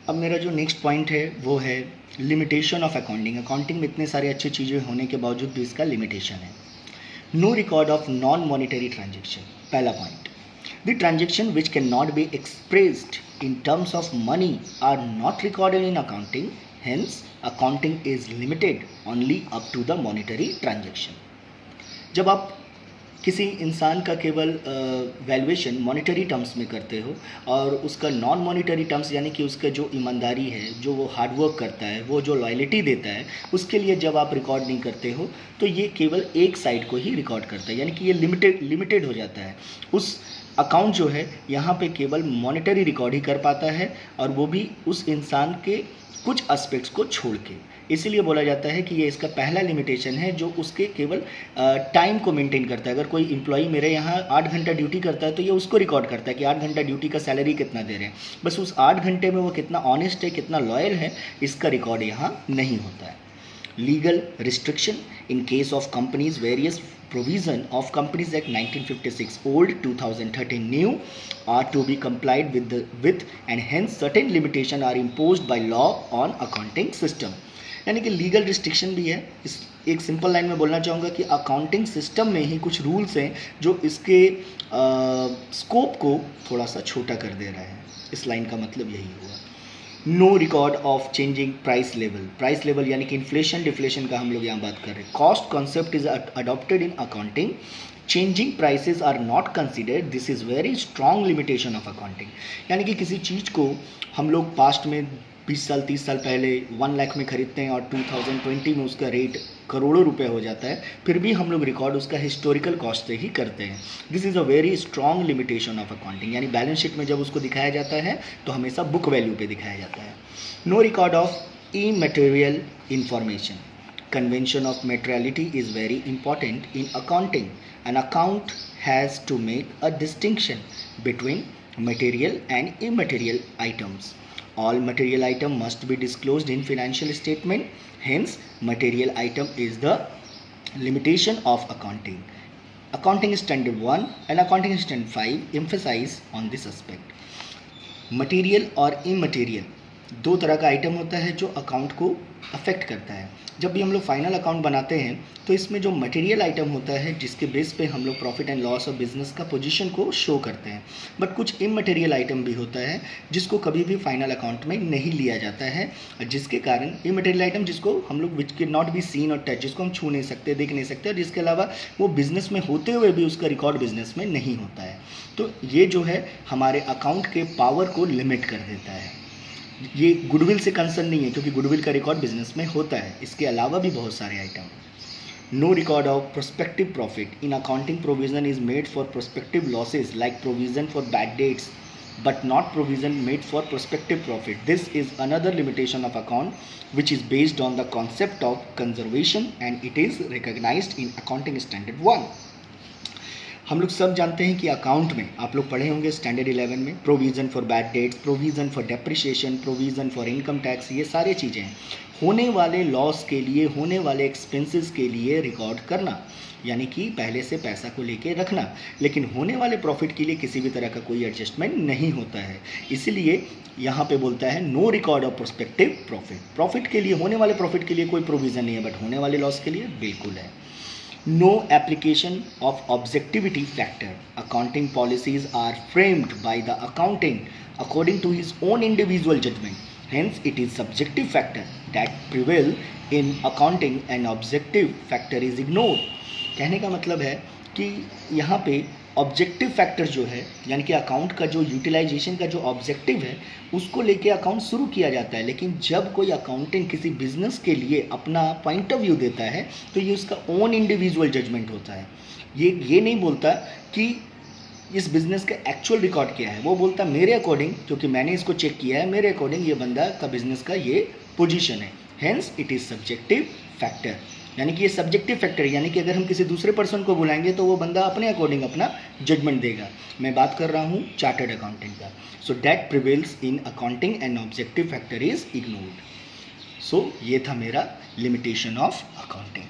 अब मेरा जो नेक्स्ट पॉइंट है वो है लिमिटेशन ऑफ अकाउंटिंग। अकाउंटिंग में इतने सारे अच्छी चीज़ें होने के बावजूद भी इसका लिमिटेशन है। No record of non monetary transaction. पहला point, the transaction which can not be expressed in terms of money are not recorded in accounting, hence accounting is limited only up to the monetary transaction. जब आप किसी इंसान का केवल valuation monetary terms में करते हो और उसका नॉन मॉनेटरी टर्म्स यानी कि उसका जो ईमानदारी है, जो वो हार्डवर्क करता है, वो जो लॉयल्टी देता है, उसके लिए जब आप रिकॉर्ड नहीं करते हो तो ये केवल एक साइड को ही रिकॉर्ड करता है, यानी कि ये लिमिटेड हो जाता है। उस अकाउंट जो है यहाँ पे केवल मॉनेटरी रिकॉर्ड ही कर पाता है, और वो भी उस इंसान के कुछ एस्पेक्ट्स को छोड़ के। इसीलिए बोला जाता है कि ये इसका पहला लिमिटेशन है जो उसके केवल टाइम को मेंटेन करता है। अगर कोई इम्प्लॉई मेरे यहाँ 8 घंटा ड्यूटी करता है तो ये उसको रिकॉर्ड करता है कि 8 घंटा ड्यूटी का सैलरी कितना दे रहे हैं। बस उस 8 घंटे में वो कितना ऑनेस्ट है, कितना लॉयल है, इसका रिकॉर्ड यहाँ नहीं होता है। Legal restriction in case of companies, various provision of Companies Act 1956 old, 2013 new are to be complied with and hence certain limitation are imposed by law on accounting system। यानी कि legal restriction भी है। इस एक simple line में बोलना चाहूँगा कि अकाउंटिंग सिस्टम में ही कुछ रूल्स हैं जो इसके स्कोप को थोड़ा सा छोटा कर दे रहा है। इस लाइन का मतलब यही हुआ। No record of changing price level. Price level यानी कि इन्फ्लेशन डिफ्लेशन का हम लोग यहाँ बात कर रहे हैं। Cost concept is adopted in accounting, changing prices are not considered, this is very strong limitation of accounting. यानी कि किसी चीज़ को हम लोग पास्ट में 20 साल 30 साल पहले 1 लाख में खरीदते हैं और 2020 में उसका रेट करोड़ों रुपए हो जाता है, फिर भी हम लोग रिकॉर्ड उसका हिस्टोरिकल कॉस्ट से ही करते हैं। This is a very strong limitation of accounting. यानी बैलेंस शीट में जब उसको दिखाया जाता है तो हमेशा बुक वैल्यू पे दिखाया जाता है। No record of immaterial information. Convention of materiality is very important in accounting. An account has to make a distinction between material and immaterial items. All material item must be disclosed in financial statement. Hence, material item is the limitation of accounting. Accounting Standard 1 and Accounting Standard 5 emphasize on this aspect. Material और immaterial दो तरह का item होता है जो account को affect करता है। जब भी हम लोग फाइनल अकाउंट बनाते हैं तो इसमें जो मटेरियल आइटम होता है जिसके बेस पे हम लोग प्रॉफिट एंड लॉस और बिजनेस का पोजीशन को शो करते हैं, बट कुछ इमटेरियल आइटम भी होता है जिसको कभी भी फाइनल अकाउंट में नहीं लिया जाता है, जिसके कारण इमटेरियल आइटम जिसको हम लोग विच कैन नॉट बी सीन और टच, जिसको हम छू नहीं सकते, देख नहीं सकते, और जिसके अलावा वो बिजनेस में होते हुए भी उसका रिकॉर्ड बिजनेस में नहीं होता है। तो ये जो है हमारे अकाउंट के पावर को लिमिट कर देता है। ये गुडविल से कंसर्न नहीं है क्योंकि गुडविल का रिकॉर्ड बिजनेस में होता है। इसके अलावा भी बहुत सारे item. No record of prospective profit. In accounting provision is made for prospective losses like provision for bad debts but not provision made for prospective profit. This is another limitation of account which is based on the concept of conservation and it is recognized in Accounting Standard 1. हम लोग सब जानते हैं कि account में आप लोग पढ़े होंगे स्टैंडर्ड 11 में provision for bad dates, provision for depreciation, provision for income tax, ये सारे चीज़ें हैं। होने वाले लॉस के लिए, होने वाले एक्सपेंसेस के लिए रिकॉर्ड करना, यानी कि पहले से पैसा को लेके रखना, लेकिन होने वाले प्रॉफिट के लिए किसी भी तरह का कोई एडजस्टमेंट नहीं होता है। इसीलिए यहाँ पे बोलता है no record of prospective profit. Profit के लिए, होने वाले प्रॉफिट के लिए कोई प्रोविज़न नहीं है, बट होने वाले लॉस के लिए बिल्कुल है। No application of objectivity factor. Accounting policies are framed by the accountant according to his own individual judgment. Hence, it is subjective factor that prevail in accounting and objective factor is ignored. कहने का मतलब है कि यहाँ पे objective factor जो है, यानी कि अकाउंट का जो यूटिलाइजेशन का जो ऑब्जेक्टिव है उसको लेके अकाउंट शुरू किया जाता है, लेकिन जब कोई अकाउंटेंट किसी बिजनेस के लिए अपना पॉइंट ऑफ व्यू देता है तो ये उसका ओन इंडिविजुअल जजमेंट होता है। ये नहीं बोलता कि इस बिज़नेस का एक्चुअल रिकॉर्ड क्या है, वो बोलता मेरे अकॉर्डिंग, क्योंकि मैंने इसको चेक किया है, मेरे अकॉर्डिंग ये बंदा का बिजनेस का ये पोजीशन है। Hence it is subjective factor. यानी कि ये सब्जेक्टिव फैक्टर, यानी कि अगर हम किसी दूसरे पर्सन को बुलाएंगे तो वो बंदा अपने अकॉर्डिंग अपना जजमेंट देगा। मैं बात कर रहा हूँ चार्टर्ड अकाउंटेंट का। So that prevails in accounting and objective factor is ignored. So ये था मेरा लिमिटेशन ऑफ अकाउंटिंग।